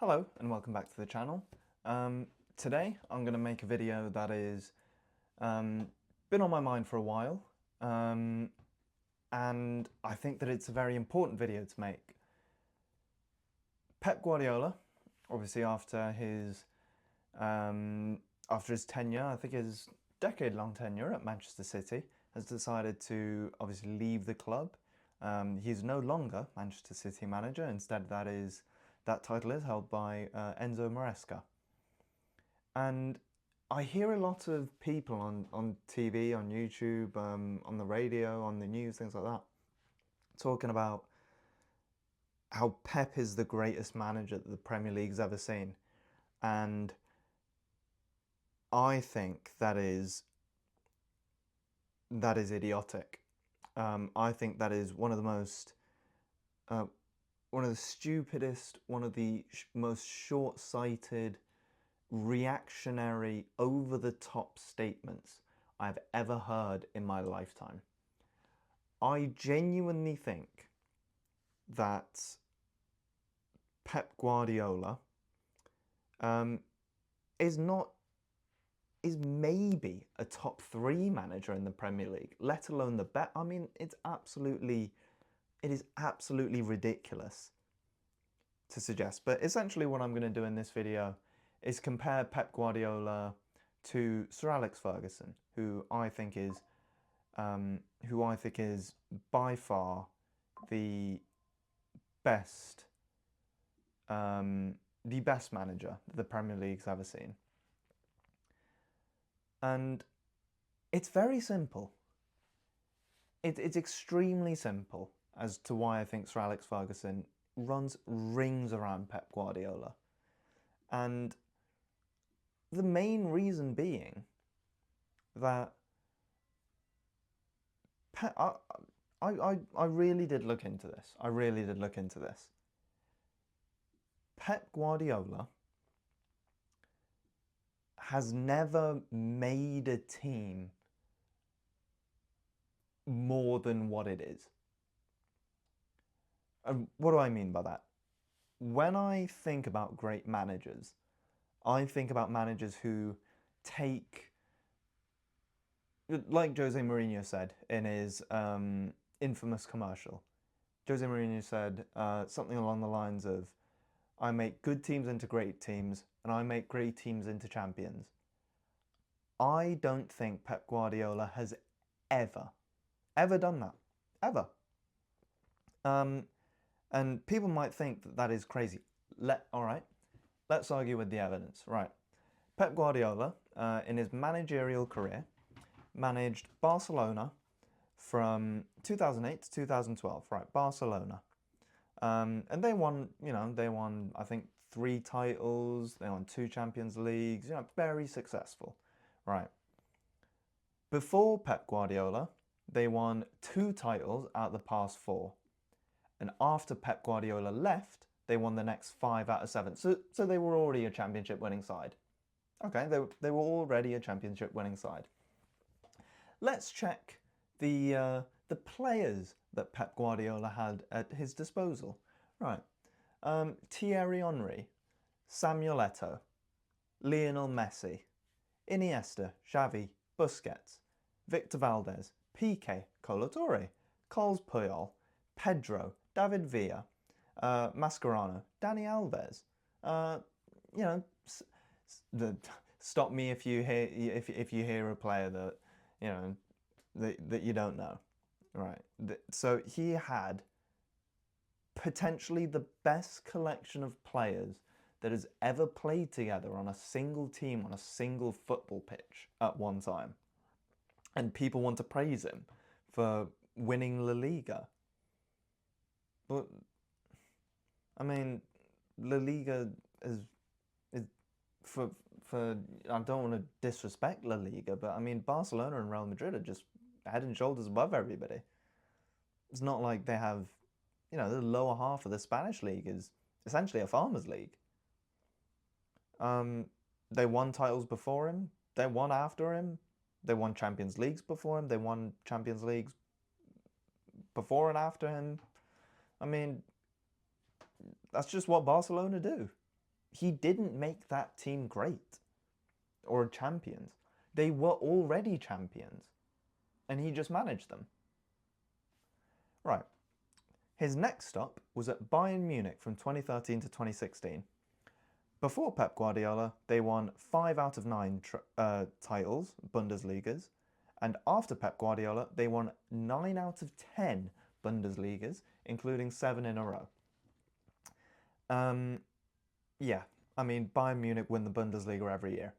Hello and welcome back to the channel. Today I'm going to make a video that is been on my mind for a while, and I think that it's a very important video to make. Pep Guardiola, obviously after his tenure, I think his decade-long tenure at Manchester City, has decided to obviously leave the club. He's no longer Manchester City manager. Instead, that title is held by Enzo Maresca. And I hear a lot of people on TV, on YouTube, on the radio, on the news, things like that, talking about how Pep is the greatest manager that the Premier League's ever seen. And I think that is idiotic. I think that is one of the most, one of the stupidest, one of the most short-sighted, reactionary, over-the-top statements I've ever heard in my lifetime. I genuinely think that Pep Guardiola is maybe a top 3 manager in the Premier League, let alone the best. I mean, it is absolutely ridiculous to suggest. But essentially what I'm going to do in this video is compare Pep Guardiola to Sir Alex Ferguson, who I think is by far the best manager that the Premier League's ever seen. And it's very simple. It's extremely simple as to why I think Sir Alex Ferguson runs rings around Pep Guardiola. And the main reason being that I really did look into this. I really did look into this. Pep Guardiola has never made a team more than what it is. And what do I mean by that? When I think about great managers, I think about managers who take, like Jose Mourinho said in his infamous commercial. Jose Mourinho said something along the lines of, I make good teams into great teams, and I make great teams into champions. I don't think Pep Guardiola has ever done that. Ever. And people might think that that is crazy. All right, let's argue with the evidence. Right. Pep Guardiola, in his managerial career, managed Barcelona from 2008 to 2012. Right, Barcelona. And they won, I think 3 titles, they won 2 Champions Leagues, very successful. Right. Before Pep Guardiola, they won 2 titles out of the past 4. And after Pep Guardiola left, they won the next 5 out of 7. So they were already a championship winning side. Okay, they were already a championship winning side. Let's check the players that Pep Guardiola had at his disposal. Right. Thierry Henry, Samuel Eto'o, Lionel Messi, Iniesta, Xavi, Busquets, Victor Valdez, Piqué, Kolo Touré, Carles Puyol, Pedro, David Villa, Mascherano, Dani Alves. Stop me if you hear a player that that you don't know, right? So he had potentially the best collection of players that has ever played together on a single team on a single football pitch at one time. And people want to praise him for winning La Liga. But, I mean, La Liga is for I don't want to disrespect La Liga, but I mean, Barcelona and Real Madrid are just head and shoulders above everybody. It's not like they have, the lower half of the Spanish league is essentially a farmers' league. They won titles before him. They won after him. They won Champions Leagues before him. They won Champions Leagues before and after him. I mean, that's just what Barcelona do. he didn't make that team great or champions. They were already champions, and he just managed them. Right. His next stop was at Bayern Munich from 2013 to 2016. Before Pep Guardiola, they won 5 out of 9 titles, Bundesligas, and after Pep Guardiola, they won 9 out of 10 Bundesligas, including 7 in a row. Yeah, I mean, Bayern Munich win the Bundesliga every year.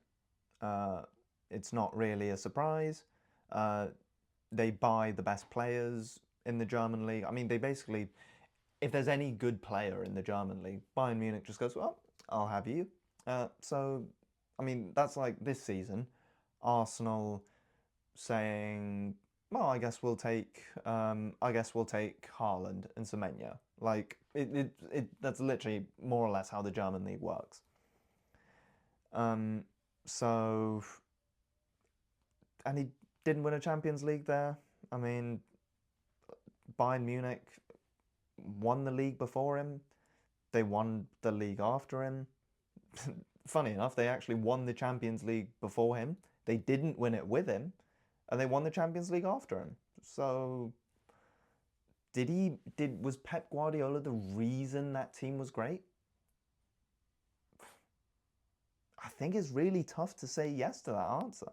It's not really a surprise. They buy the best players in the German league. I mean, they basically, if there's any good player in the German league, Bayern Munich just goes, well, I'll have you. So, I mean, that's like this season, Arsenal saying, well, I guess we'll take Haaland and Semenyo. Like that's literally more or less how the German league works. So, and he didn't win a Champions League there. I mean, Bayern Munich won the league before him. They won the league after him. Funny enough, they actually won the Champions League before him. They didn't win it with him, and they won the Champions League after him. So, was Pep Guardiola the reason that team was great? I think it's really tough to say yes to that answer.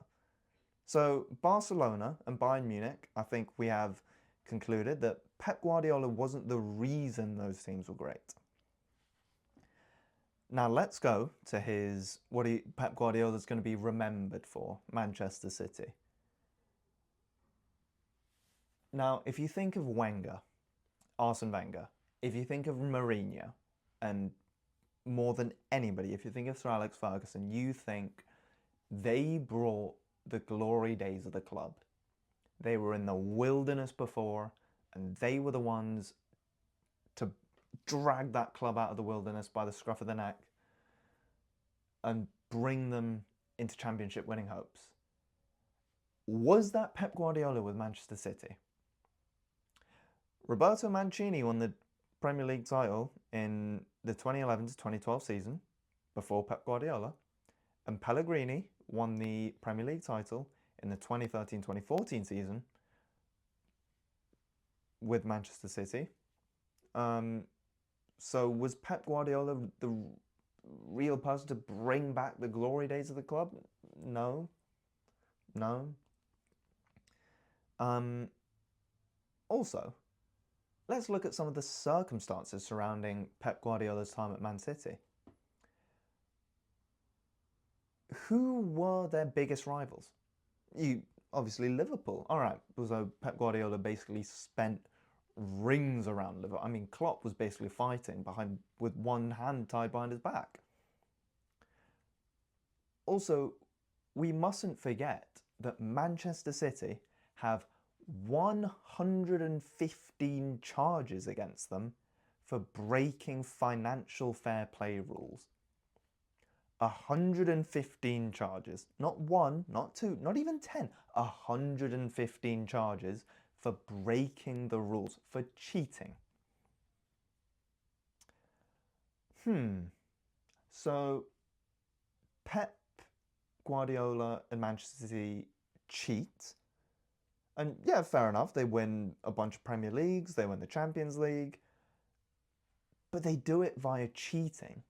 So, Barcelona and Bayern Munich, I think we have concluded that Pep Guardiola wasn't the reason those teams were great. Now let's go to Pep Guardiola's going to be remembered for, Manchester City. Now, if you think of Arsene Wenger, if you think of Mourinho, and more than anybody, if you think of Sir Alex Ferguson, you think they brought the glory days of the club. They were in the wilderness before, and they were the ones to drag that club out of the wilderness by the scruff of the neck and bring them into championship winning hopes. Was that Pep Guardiola with Manchester City? Roberto Mancini won the Premier League title in the 2011 to 2012 season before Pep Guardiola, and Pellegrini won the Premier League title in the 2013-2014 season with Manchester City. So was Pep Guardiola the real person to bring back the glory days of the club? No. Also, let's look at some of the circumstances surrounding Pep Guardiola's time at Man City. Who were their biggest rivals? Obviously Liverpool. All right, so Pep Guardiola basically spent rings around Liverpool. I mean, Klopp was basically fighting with one hand tied behind his back. Also, we mustn't forget that Manchester City have 115 charges against them for breaking financial fair play rules. 115 charges. Not 1, not 2, not even 10. 115 charges for breaking the rules, for cheating. So, Pep Guardiola and Manchester City cheat. And yeah, fair enough, they win a bunch of Premier Leagues, they win the Champions League, but they do it via cheating.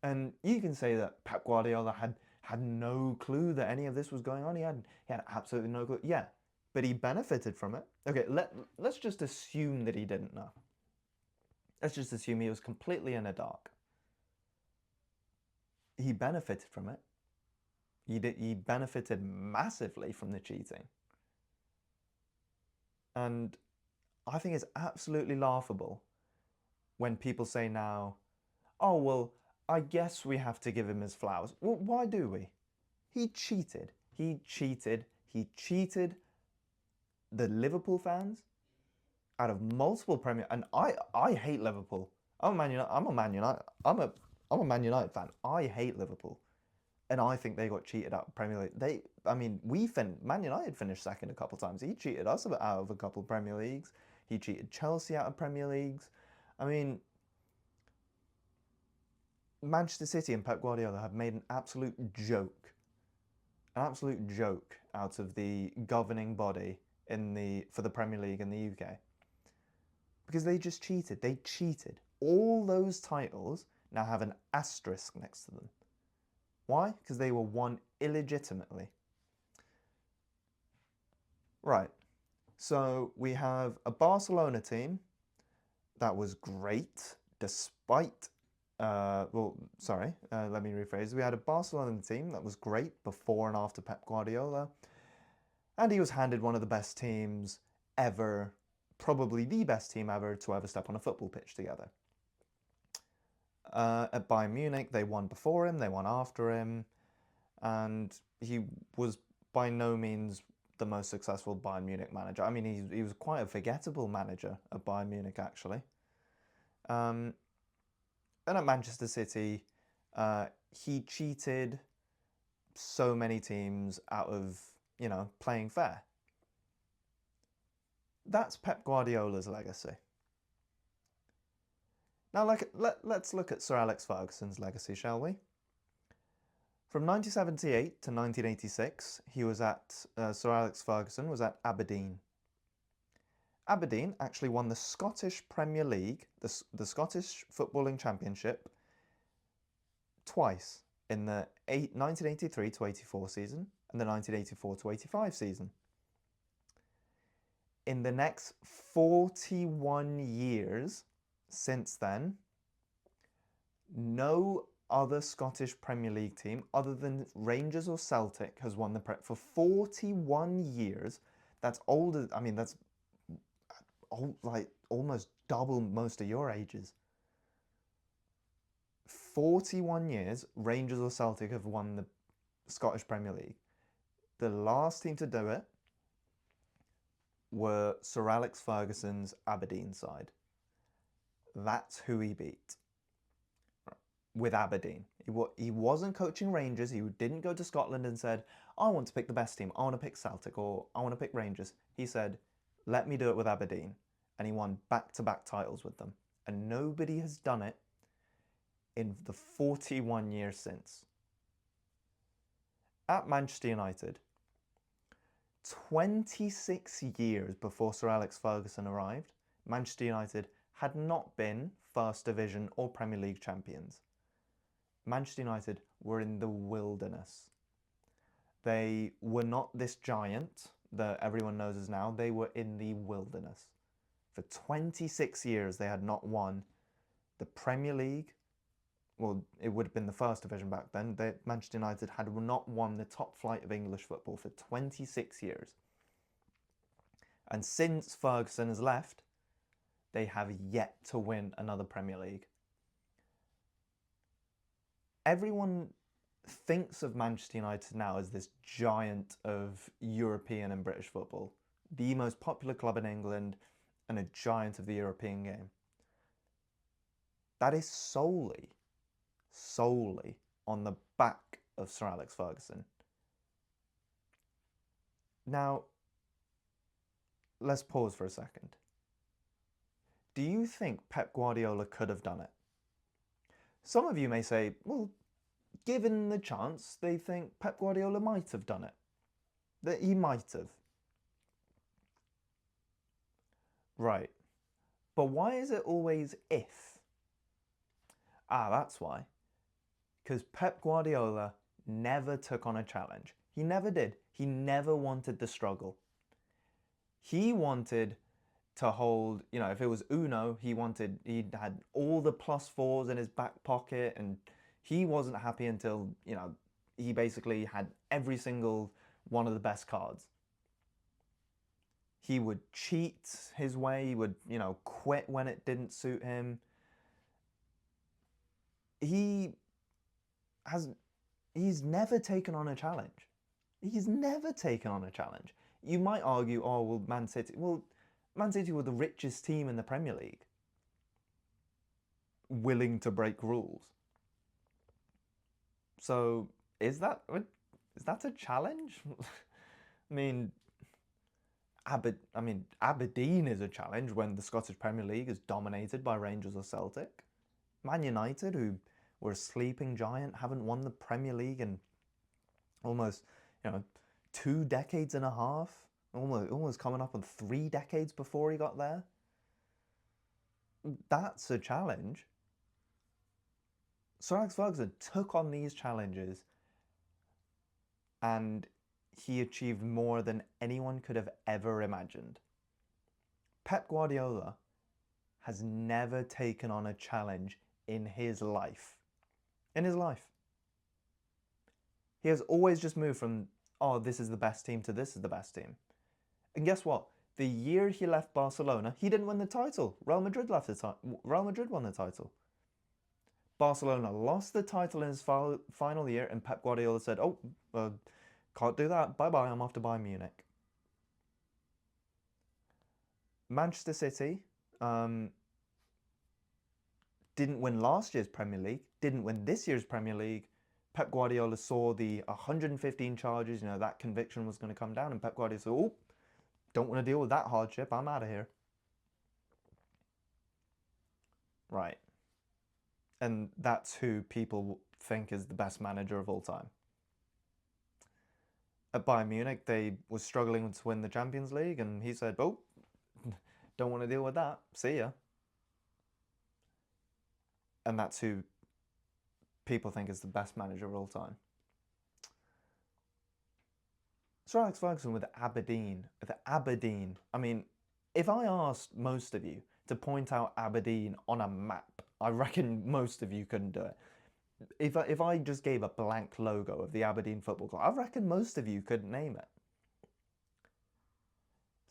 And you can say that Pep Guardiola had no clue that any of this was going on. He had absolutely no clue. Yeah, but he benefited from it. Okay, let's just assume that he didn't know. Let's just assume he was completely in the dark. He benefited from it. He benefited massively from the cheating. And I think it's absolutely laughable when people say now, oh, well, I guess we have to give him his flowers. Well, why do we? He cheated. He cheated the Liverpool fans out of multiple Premier. And I hate Liverpool. I'm a Man United fan. I hate Liverpool. And I think they got cheated out of Premier League. Man United finished second a couple of times. He cheated us out of a couple of Premier Leagues. He cheated Chelsea out of Premier Leagues. I mean, Manchester City and Pep Guardiola have made an absolute joke out of the governing body for the Premier League in the UK because they just cheated. They cheated. All those titles now have an asterisk next to them. Why? Because they were won illegitimately. Right. So we have a Barcelona team that was great despite let me rephrase. We had a Barcelona team that was great before and after Pep Guardiola, and he was handed one of the best teams ever, probably the best team ever to ever step on a football pitch together. At Bayern Munich, they won before him, they won after him, and he was by no means the most successful Bayern Munich manager. I mean, he was quite a forgettable manager at Bayern Munich, actually. And at Manchester City, he cheated so many teams out of, playing fair. That's Pep Guardiola's legacy. Now, let's look at Sir Alex Ferguson's legacy, shall we? From 1978 to 1986, Sir Alex Ferguson was at Aberdeen. Aberdeen actually won the Scottish Premier League, the Scottish Footballing Championship, twice, in the 1983 to 84 season and the 1984 to 85 season. In the next 41 years since then, no other Scottish Premier League team other than Rangers or Celtic has won the for 41 years. That's older. I mean, that's like almost double most of your ages. 41 years, Rangers or Celtic have won the Scottish Premier League. The last team to do it were Sir Alex Ferguson's Aberdeen side. That's who he beat with Aberdeen. He wasn't coaching Rangers. He didn't go to Scotland and said, I want to pick the best team. I want to pick Celtic or I want to pick Rangers. He said, let me do it with Aberdeen. And he won back-to-back titles with them. And nobody has done it in the 41 years since. At Manchester United, 26 years before Sir Alex Ferguson arrived, Manchester United had not been First Division or Premier League champions. Manchester United were in the wilderness. They were not this giant that everyone knows as now. They were in the wilderness. For 26 years, they had not won the Premier League. Well, it would have been the First Division back then. Manchester United had not won the top flight of English football for 26 years. And since Ferguson has left, they have yet to win another Premier League. Everyone thinks of Manchester United now as this giant of European and British football, the most popular club in England and a giant of the European game. That is solely on the back of Sir Alex Ferguson. Now, let's pause for a second. Do you think Pep Guardiola could have done it? Some of you may say, well, given the chance, they think Pep Guardiola might have done it. That he might have. Right. But why is it always if? That's why. Because Pep Guardiola never took on a challenge. He never did. He never wanted the struggle. He wanted to hold, if it was Uno, he had all the +4s in his back pocket, and he wasn't happy until, he basically had every single one of the best cards. He would cheat his way, he would, quit when it didn't suit him. He's never taken on a challenge. He's never taken on a challenge. You might argue, oh, well, Man City were the richest team in the Premier League, willing to break rules. So is that a challenge? Aberdeen is a challenge when the Scottish Premier League is dominated by Rangers or Celtic. Man United, who We're a sleeping giant, haven't won the Premier League in almost, 2 decades and a half. Almost coming up on 3 decades before he got there. That's a challenge. Sir Alex Ferguson took on these challenges and he achieved more than anyone could have ever imagined. Pep Guardiola has never taken on a challenge in his life. In his life. He has always just moved from, oh, this is the best team to this is the best team. And guess what? The year he left Barcelona, he didn't win the title. Real Madrid won the title. Barcelona lost the title in his final year, and Pep Guardiola said, oh, can't do that. Bye-bye, I'm off to Bayern Munich. Manchester City didn't win last year's Premier League, didn't win this year's Premier League. Pep Guardiola saw the 115 charges, that conviction was going to come down, and Pep Guardiola said, oh, don't want to deal with that hardship, I'm out of here. Right. And that's who people think is the best manager of all time. At Bayern Munich, they were struggling to win the Champions League, and he said, oh, don't want to deal with that, see ya. And that's who people think is the best manager of all time. Sir Alex Ferguson with Aberdeen. I mean, if I asked most of you to point out Aberdeen on a map, I reckon most of you couldn't do it. If I just gave a blank logo of the Aberdeen Football Club, I reckon most of you couldn't name it.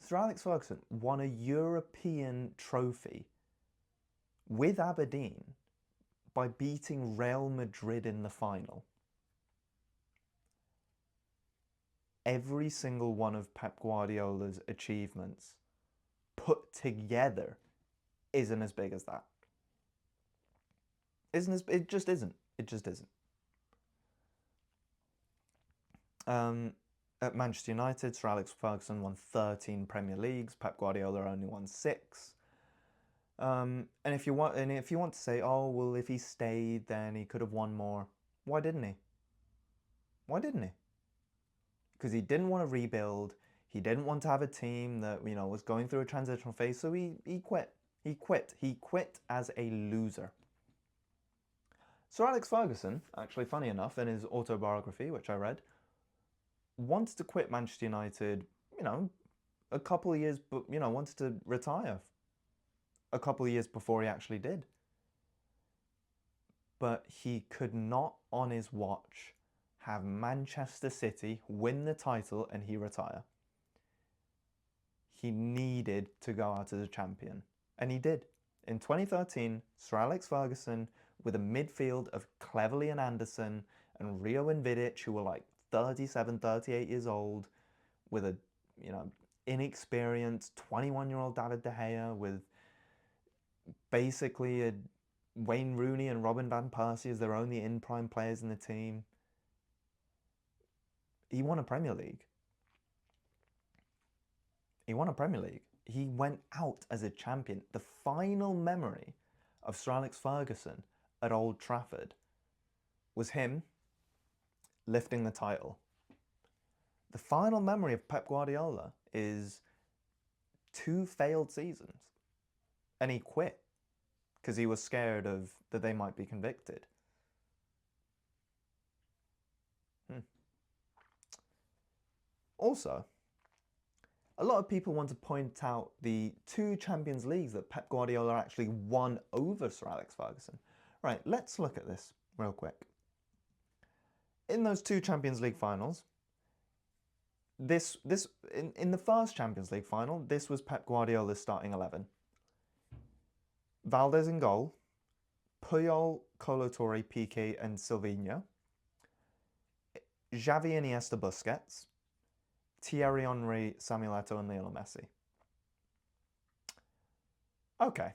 Sir Alex Ferguson won a European trophy with Aberdeen by beating Real Madrid in the final. Every single one of Pep Guardiola's achievements put together isn't as big as that. It just isn't. It just isn't. At Manchester United, Sir Alex Ferguson won 13 Premier Leagues. Pep Guardiola only won 6. And if you want to say, oh well, if he stayed, then he could have won more. Why didn't he? Why didn't he? Because he didn't want to rebuild. He didn't want to have a team that was going through a transitional phase. So he quit. He quit as a loser. Sir Alex Ferguson, actually, funny enough, in his autobiography, which I read, wanted to quit Manchester United, a couple of years, but, wanted to retire a couple of years before he actually did. But he could not, on his watch, have Manchester City win the title and he retire. He needed to go out as a champion. And he did. In 2013, Sir Alex Ferguson, with a midfield of Cleverley and Anderson and Rio and Vidic, who were like 37, 38 years old, with a, inexperienced 21-year-old David De Gea, with basically a Wayne Rooney and Robin van Persie as their only in-prime players in the team. He won a Premier League. He won a Premier League. He went out as a champion. The final memory of Sir Alex Ferguson at Old Trafford was him lifting the title. The final memory of Pep Guardiola is 2 failed seasons. And he quit because he was scared that they might be convicted. Also, a lot of people want to point out the 2 Champions Leagues that Pep Guardiola actually won over Sir Alex Ferguson. Right, let's look at this real quick. In those 2 Champions League finals, in the first Champions League final, this was Pep Guardiola's starting 11. Valdez in goal, Puyol, Kolo Touré, Piqué and Silvinho, Xavi, Iniesta, Busquets, Thierry Henry, Samuel Eto'o and Lionel Messi. Okay.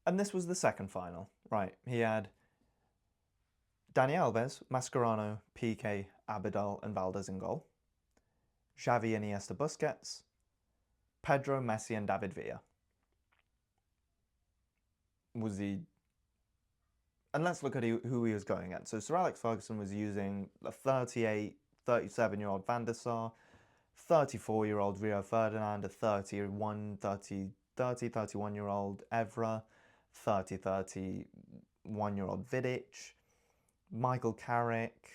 And this was the second final. Right, he had Dani Alves, Mascherano, Piqué, Abidal and Valdez in goal. Xavi, Iniesta, Busquets. Pedro, Messi and David Villa. was he? And let's look at who he was going at. So Sir Alex Ferguson was using a 38, 37-year-old Van der Sar, 34-year-old Rio Ferdinand, a 31-year-old Evra, 31-year-old Vidic, Michael Carrick,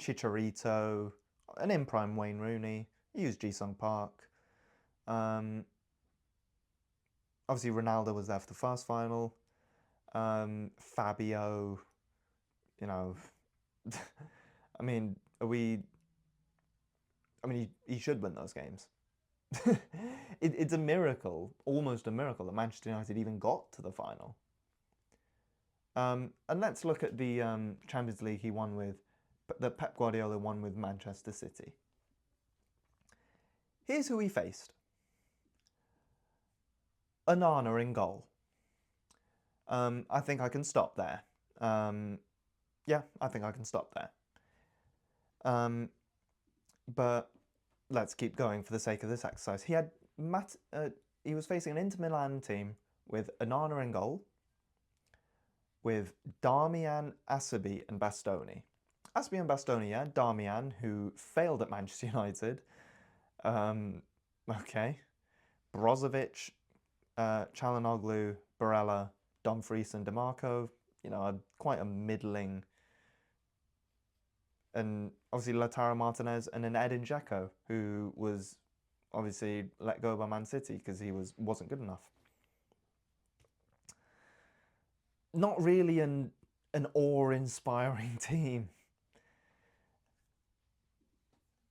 Chicharito, an in-prime Wayne Rooney. He used Ji-sung Park. Obviously, Ronaldo was there for the first final. Fabio, you know, I mean, he should win those games. It's a miracle, almost a miracle, that Manchester United even got to the final. And let's look at the Champions League that Pep Guardiola won with Manchester City. Here's who he faced. Onana in goal. I think I can stop there. Yeah, I think I can stop there. But let's keep going for the sake of this exercise. He was facing an Inter Milan team with Onana in goal, with Darmian, Acerbi and Bastoni. Acerbi and Bastoni, yeah. Darmian, who failed at Manchester United. Okay. Brozovic, Çalhanoğlu, Barella, Dumfries and DeMarco, quite a middling, and obviously Lautaro Martinez and then Edin Dzeko, who was obviously let go by Man City because he wasn't good enough. Not really an awe-inspiring team.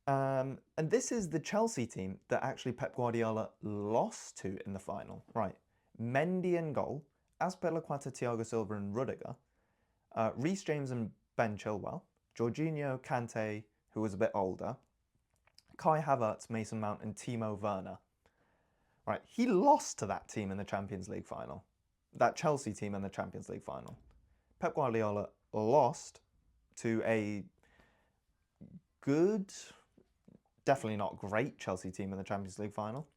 And this is the Chelsea team that actually Pep Guardiola lost to in the final. Right, Mendy in goal, Azpilicueta, Thiago Silva and Rudiger, Reece James and Ben Chilwell, Jorginho, Kante, who was a bit older, Kai Havertz, Mason Mount and Timo Werner. Right, he lost to that team in the Champions League final. That Chelsea team in the Champions League final. Pep Guardiola lost to a good, definitely not great Chelsea team in the Champions League final.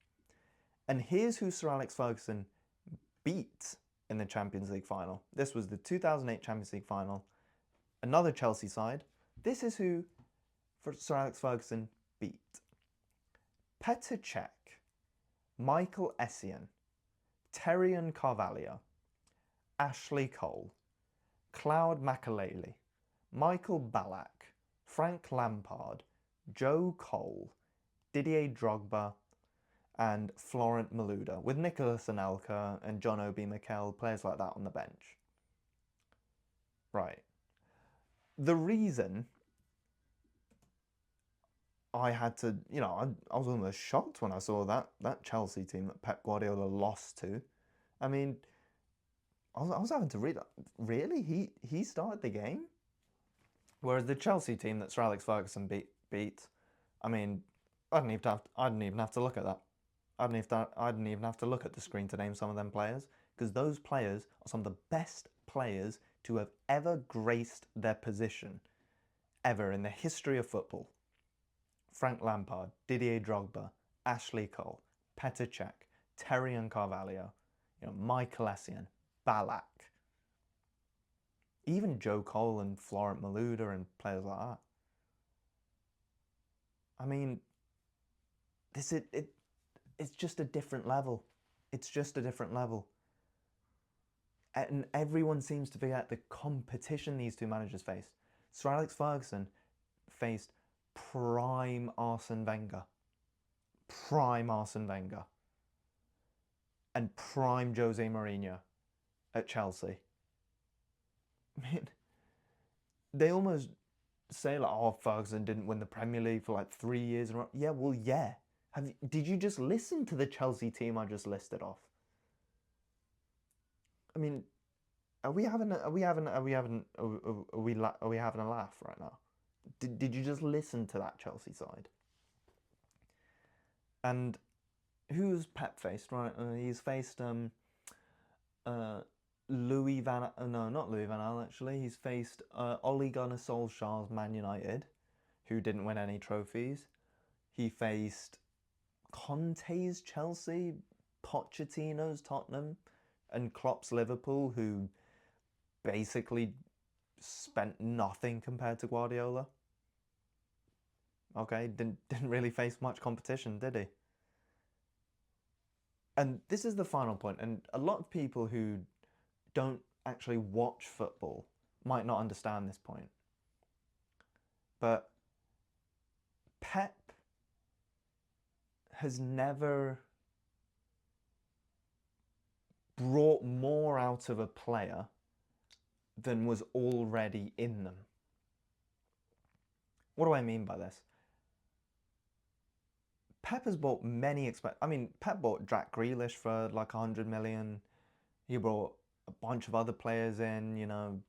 And here's who Sir Alex Ferguson beat in the Champions League final. This was the 2008 Champions League final. Another Chelsea side. This is who Sir Alex Ferguson beat. Petr Cech, Michael Essien, Terrian Carvalho, Ashley Cole, Claude Makelele, Michael Ballack, Frank Lampard, Joe Cole, Didier Drogba, and Florent Malouda, with Nicolas Anelka and John Obi Mikel, players like that on the bench. Right. The reason I had to, I was almost shocked when I saw that Chelsea team that Pep Guardiola lost to. I mean, I was having to read that. Really? He started the game? Whereas the Chelsea team that Sir Alex Ferguson beat, I mean, I didn't even have to look at that. I didn't even have to look at the screen to name some of them players, because those players are some of the best players to have ever graced their position, ever in the history of football. Frank Lampard, Didier Drogba, Ashley Cole, Petr Cech, Terrian Carvalho, Michael Essien, Ballack, even Joe Cole and Florent Malouda and players like that. I mean, it's just a different level. It's just a different level. And everyone seems to forget the competition these two managers faced. Sir Alex Ferguson faced prime Arsene Wenger. Prime Arsene Wenger. And prime Jose Mourinho at Chelsea. I mean, they almost say like, oh, Ferguson didn't win the Premier League for like 3 years in a row. Yeah, well, yeah. Did you just listen to the Chelsea team I just listed off? I mean, are we having a laugh right now? Did you just listen to that Chelsea side? And who's Pep faced? Right, he's faced Louis van. No, not Louis van Gaal actually. He's faced Ole Gunnar Solskjaer's Man United, who didn't win any trophies. He faced Conte's Chelsea, Pochettino's Tottenham, and Klopp's Liverpool, who basically spent nothing compared to Guardiola. Okay, didn't really face much competition, did he? And this is the final point, and a lot of people who don't actually watch football might not understand this point. But Pep has never brought more out of a player than was already in them. What do I mean by this? Pep has bought many Pep bought Jack Grealish for like 100 million. He brought a bunch of other players in,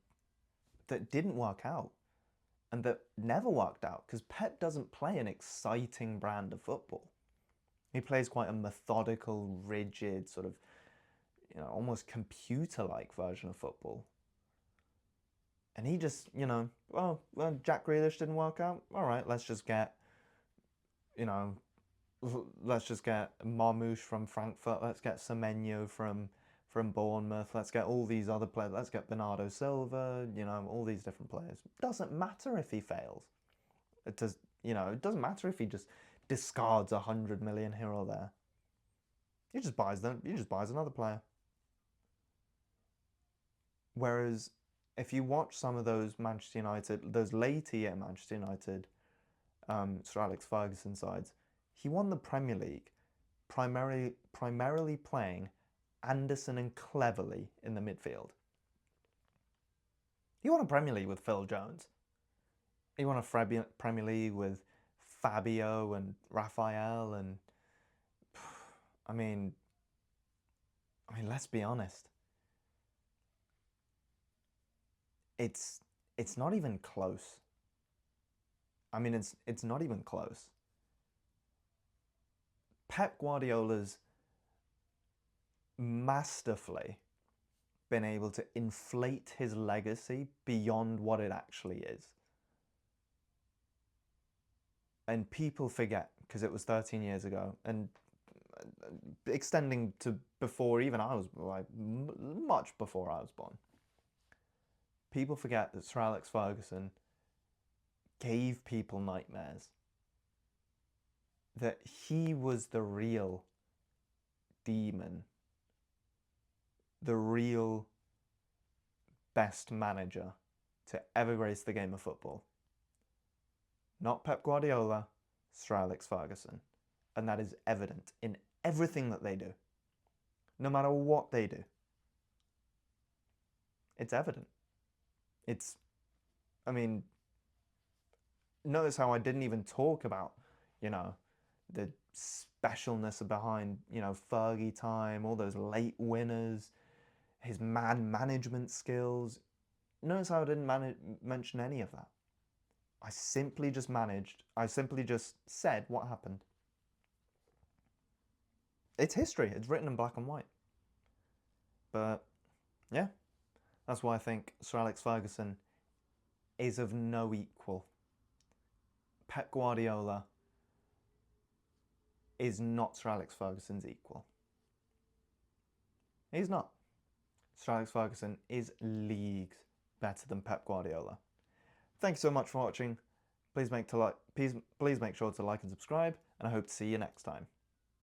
that didn't work out and that never worked out because Pep doesn't play an exciting brand of football. He plays quite a methodical, rigid, sort of, almost computer-like version of football. And he just, well, Jack Grealish didn't work out. All right, let's just get Marmoush from Frankfurt. Let's get Semenyo from Bournemouth. Let's get all these other players. Let's get Bernardo Silva. All these different players. Doesn't matter if he fails. It does. It doesn't matter if he just discards 100 million here or there. He just buys them. He just buys another player. Whereas, if you watch some of those Manchester United, those later year Manchester United, Sir Alex Ferguson sides, he won the Premier League primarily playing Anderson and Cleverley in the midfield. He won a Premier League with Phil Jones. He won a Premier League with Fabio and Raphael, and I mean, let's be honest. It's not even close. It's not even close. Pep Guardiola's masterfully been able to inflate his legacy beyond what it actually is. And people forget, because it was 13 years ago, and extending to before even I was, like, much before I was born. People forget that Sir Alex Ferguson gave people nightmares. That he was the real demon. The real best manager to ever grace the game of football. Not Pep Guardiola, Sir Alex Ferguson. And that is evident in everything that they do. No matter what they do. It's evident. Notice how I didn't even talk about, the specialness behind, Fergie time, all those late winners, his man management skills. Notice how I didn't mention any of that. I simply just said what happened. It's history. It's written in black and white. But, yeah. That's why I think Sir Alex Ferguson is of no equal. Pep Guardiola is not Sir Alex Ferguson's equal. He's not. Sir Alex Ferguson is leagues better than Pep Guardiola. Thank you so much for watching. Please make sure to like and subscribe, and I hope to see you next time.